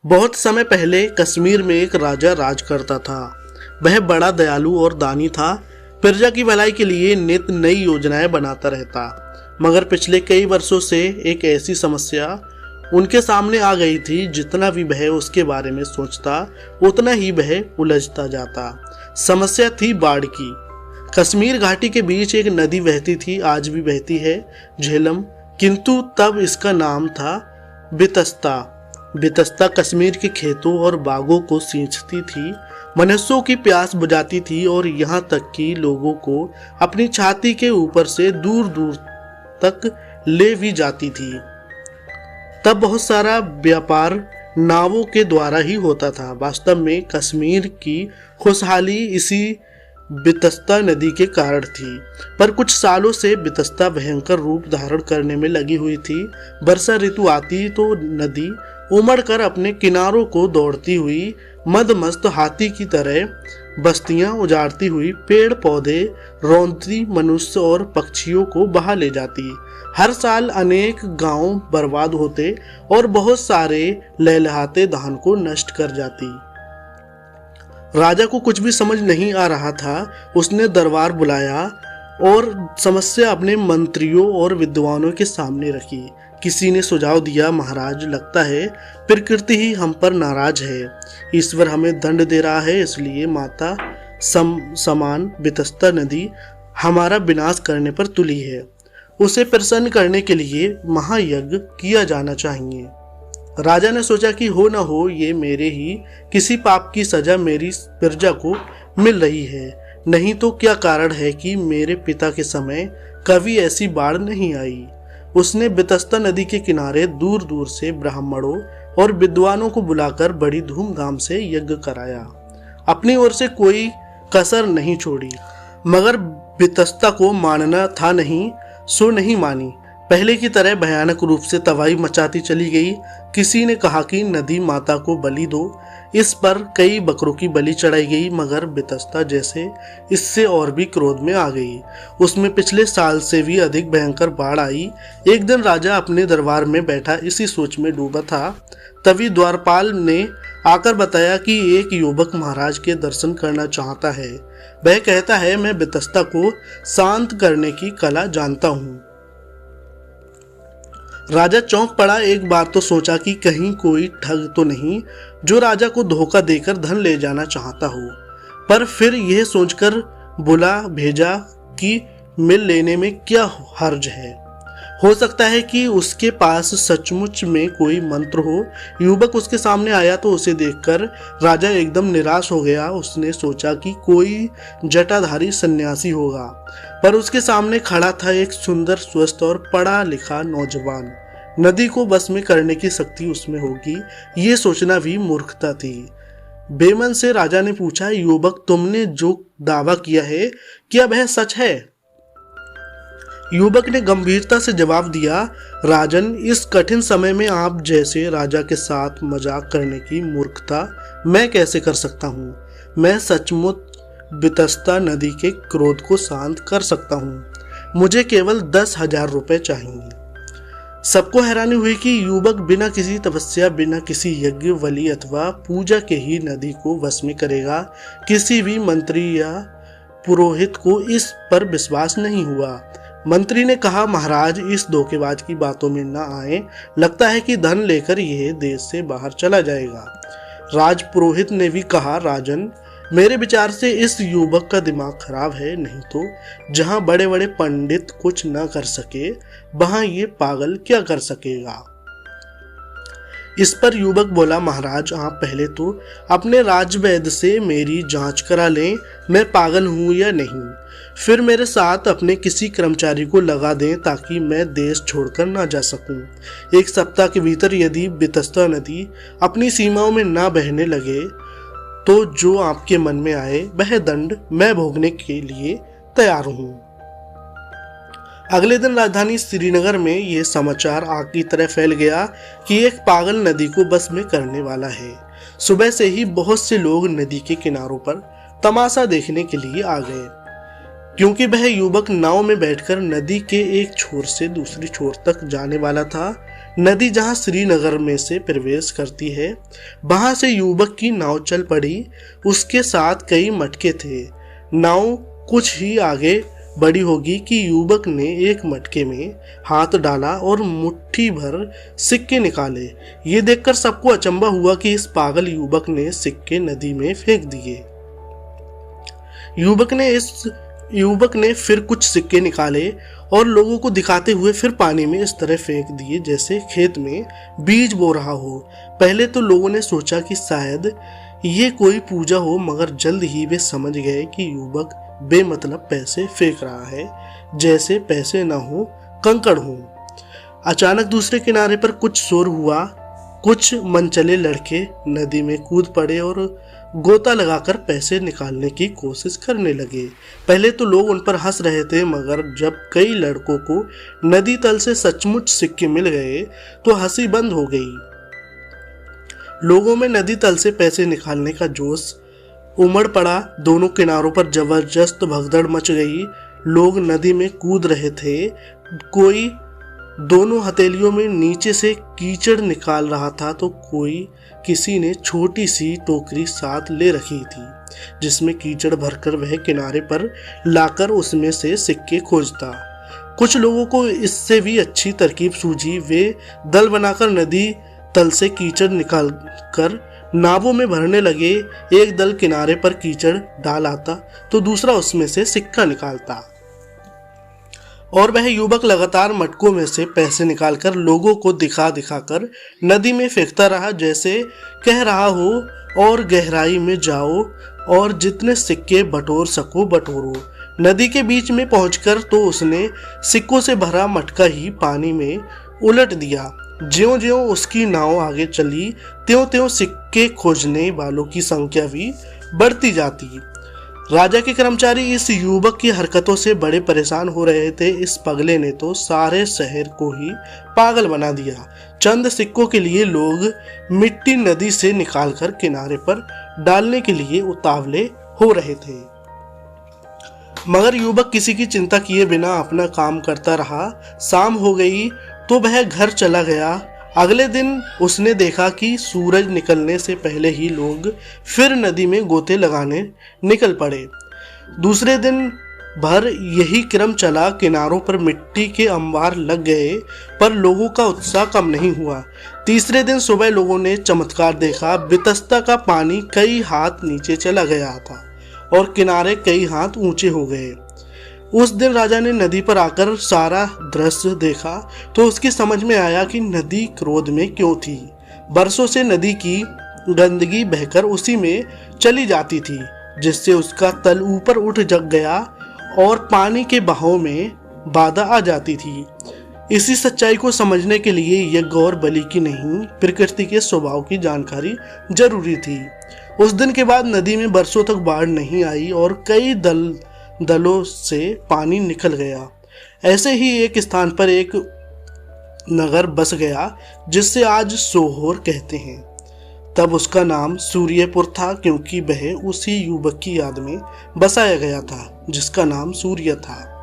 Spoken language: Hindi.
बहुत समय पहले कश्मीर में एक राजा राज करता था। वह बड़ा दयालु और दानी था। प्रजा की भलाई के लिए नित नई योजनाएं बनाता रहता। मगर पिछले कई वर्षों से एक ऐसी समस्या उनके सामने आ गई थी, जितना भी वह उसके बारे में सोचता उतना ही वह उलझता जाता। समस्या थी बाढ़ की। कश्मीर घाटी के बीच एक नदी बहती थी, आज भी बहती है, झेलम, किंतु तब इसका नाम था बितस्ता। बितस्ता कश्मीर के खेतों और बागों को सींचती थी, मनुष्यों की प्यास बुझाती थी और यहाँ तक कि लोगों को अपनी छाती के ऊपर से दूर दूर तक ले भी जाती थी। तब बहुत सारा व्यापार नावों के द्वारा ही होता था। वास्तव में कश्मीर की खुशहाली इसी बितस्ता नदी के कारण थी, पर कुछ सालों से बितस्ता भयंकर रूप धारण करने में लगी हुई थी। वर्षा ऋतु आती तो नदी उमड़कर अपने किनारों को दौड़ती हुई मदमस्त हाथी की तरह बस्तियां उजाड़ती हुई पेड़ पौधे रौंदती मनुष्य और पक्षियों को बहा ले जाती। हर साल अनेक गांव बर्बाद होते और बहुत सारे लहलहाते धान को नष्ट कर जाती। राजा को कुछ भी समझ नहीं आ रहा था। उसने दरबार बुलाया और समस्या अपने मंत्रियों और विद्वानों के सामने रखी। किसी ने सुझाव दिया, महाराज, लगता है प्रकृति ही हम पर नाराज है। ईश्वर हमें दंड दे रहा है, इसलिए माता समान बितस्ता नदी हमारा विनाश करने पर तुली है। उसे प्रसन्न करने के लिए महायज्ञ किया जाना चाहिए। राजा ने सोचा कि हो न हो ये मेरे ही किसी पाप की सजा मेरी प्रजा को मिल रही है। नहीं तो क्या कारण है कि मेरे पिता के समय कभी ऐसी बाढ़ नहीं आई। उसने बितस्ता नदी के किनारे दूर दूर से ब्राह्मणों और विद्वानों को बुलाकर बड़ी धूमधाम से यज्ञ कराया। अपनी ओर से कोई कसर नहीं छोड़ी। मगर बितस्ता को मानना था नहीं, सो नहीं मानी। पहले की तरह भयानक रूप से तबाही मचाती चली गई। किसी ने कहा कि नदी माता को बलि दो। इस पर कई बकरों की बलि चढ़ाई गई, मगर बितस्ता जैसे इससे और भी क्रोध में आ गई। उसमें पिछले साल से भी अधिक भयंकर बाढ़ आई। एक दिन राजा अपने दरबार में बैठा इसी सोच में डूबा था। तभी द्वारपाल ने आकर बताया कि एक युवक महाराज के दर्शन करना चाहता है। वह कहता है, मैं बितस्ता को शांत करने की कला जानता हूँ। राजा चौंक पड़ा। एक बार तो सोचा कि कहीं कोई ठग तो नहीं जो राजा को धोखा देकर धन ले जाना चाहता हो, पर फिर यह सोचकर बुला भेजा कि मिल लेने में क्या हर्ज है। हो सकता है कि उसके पास सचमुच में कोई मंत्र हो। युवक उसके सामने आया तो उसे देखकर राजा एकदम निराश हो गया। उसने सोचा कि कोई जटाधारी सन्यासी होगा, पर उसके सामने खड़ा था एक सुंदर, स्वस्थ और पढ़ा लिखा नौजवान। नदी को बस में करने की शक्ति उसमें होगी, ये सोचना भी मूर्खता थी। बेमन से राजा ने पूछा, युवक, तुमने जो दावा किया है क्या वह सच है? युवक ने गंभीरता से जवाब दिया, राजन, इस कठिन समय में आप जैसे राजा के साथ मजाक करने की मूर्खता मैं कैसे कर सकता हूँ। मैं सचमुच बितस्ता नदी के क्रोध को शांत कर सकता हूँ। मुझे केवल 10,000 रुपए चाहिए। सबको हैरानी हुई कि युवक बिना किसी तपस्या, बिना किसी यज्ञ, बलि अथवा पूजा के ही नदी को वश में करेगा। किसी भी मंत्री या पुरोहित को इस पर विश्वास नहीं हुआ। मंत्री ने कहा, महाराज, इस धोखेबाज की बातों में न आए। लगता है कि धन लेकर यह देश से बाहर चला जाएगा। राज पुरोहित ने भी कहा, राजन, मेरे विचार से इस युवक का दिमाग खराब है। नहीं तो जहां बड़े बड़े पंडित कुछ न कर सके, वहां ये पागल क्या कर सकेगा। इस पर युवक बोला, महाराज, आप पहले तो अपने राजवैद्य से मेरी जांच करा लें, मैं पागल हूं या नहीं। फिर मेरे साथ अपने किसी कर्मचारी को लगा दें ताकि मैं देश छोड़कर ना जा सकूं। 1 सप्ताह के भीतर यदि बितस्ता नदी अपनी सीमाओं में ना बहने लगे तो जो आपके मन में आए वह दंड मैं भोगने के लिए तैयार हूं। अगले दिन राजधानी श्रीनगर में यह समाचार आग की तरह फैल गया कि एक पागल नदी को बस में करने वाला है। सुबह से ही बहुत से लोग नदी के किनारों पर तमाशा देखने के लिए आ गए, क्योंकि वह युवक नाव में बैठकर नदी के एक छोर से दूसरी छोर तक जाने वाला था। नदी जहां श्रीनगर में से प्रवेश करती है वहां से युवक की नाव चल पड़ी। उसके साथ कई मटके थे। नाव कुछ ही आगे बढ़ी होगी कि युवक ने एक मटके में हाथ डाला और मुट्ठी भर सिक्के निकाले। ये देखकर सबको अचंभा हुआ कि इस पागल युवक ने सिक्के नदी में फेंक दिए। युवक ने फिर कुछ सिक्के निकाले और लोगों को दिखाते हुए फिर पानी में इस तरह फेंक दिए जैसे खेत में बीज बो रहा हो। पहले तो लोगों ने सोचा कि शायद ये कोई पूजा हो, मगर जल्द ही वे समझ गए कि युवक बेमतलब पैसे फेंक रहा है, जैसे पैसे न हो कंकड़ हो। अचानक दूसरे किनारे पर कुछ शोर हुआ। कुछ मनचले लड़के नदी में कूद पड़े और गोता लगाकर पैसे निकालने की कोशिश करने लगे। पहले तो लोग उन पर हंस रहे थे, मगर जब कई लड़कों को नदी तल से सचमुच सिक्के मिल गए तो हंसी बंद हो गई। लोगों में नदी तल से पैसे निकालने का जोश उमड़ पड़ा। दोनों किनारों पर जबरदस्त भगदड़ मच गई। लोग नदी में कूद रहे थे। कोई दोनों हथेलियों में नीचे से कीचड़ निकाल रहा था तो किसी ने छोटी सी टोकरी साथ ले रखी थी जिसमें कीचड़ भरकर वह किनारे पर लाकर उसमें से सिक्के खोजता। कुछ लोगों को इससे भी अच्छी तरकीब सूझी। वे दल बनाकर नदी तल से कीचड़ निकाल कर नावों में भरने लगे। एक दल किनारे पर कीचड़ डाल आता तो दूसरा उसमें से सिक्का निकालता और वह युवक लगातार मटकों में से पैसे निकालकर लोगों को दिखा दिखाकर नदी में फेंकता रहा, जैसे कह रहा हो और गहराई में जाओ और जितने सिक्के बटोर सको बटोरो। नदी के बीच में पहुंचकर तो उसने सिक्कों से भरा मटका ही पानी में उलट दिया। ज्यों-ज्यों उसकी नाव आगे चली त्यों-त्यों सिक्के खोजने वालों की संख्या भी बढ़ती जाती। राजा के कर्मचारी इस युवक की हरकतों से बड़े परेशान हो रहे थे। इस पगले ने तो सारे शहर को ही पागल बना दिया। चंद सिक्कों के लिए लोग मिट्टी नदी से निकालकर किनारे पर डालने के लिए उतावले हो रहे थे, मगर युवक किसी की चिंता किए बिना अपना काम करता रहा। शाम हो गई तो वह घर चला गया। अगले दिन उसने देखा कि सूरज निकलने से पहले ही लोग फिर नदी में गोते लगाने निकल पड़े। दूसरे दिन भर यही क्रम चला। किनारों पर मिट्टी के अंबार लग गए पर लोगों का उत्साह कम नहीं हुआ। तीसरे दिन सुबह लोगों ने चमत्कार देखा। बितस्ता का पानी कई हाथ नीचे चला गया था और किनारे कई हाथ ऊंचे हो गए। उस दिन राजा ने नदी पर आकर सारा दृश्य देखा तो उसकी समझ में आया कि नदी क्रोध में क्यों थी। बरसों से नदी की गंदगी बहकर उसी में चली जाती थी, जिससे उसका तल ऊपर उठ जग गया और पानी के बहाव में बाधा आ जाती थी। इसी सच्चाई को समझने के लिए यज्ञ और बलि की नहीं, प्रकृति के स्वभाव की जानकारी जरूरी थी। उस दिन के बाद नदी में बरसों तक बाढ़ नहीं आई और कई दलों से पानी निकल गया। ऐसे ही एक स्थान पर एक नगर बस गया जिससे आज सोहोर कहते हैं। तब उसका नाम सूर्यपुर था, क्योंकि वह उसी युवक की याद में बसाया गया था जिसका नाम सूर्य था।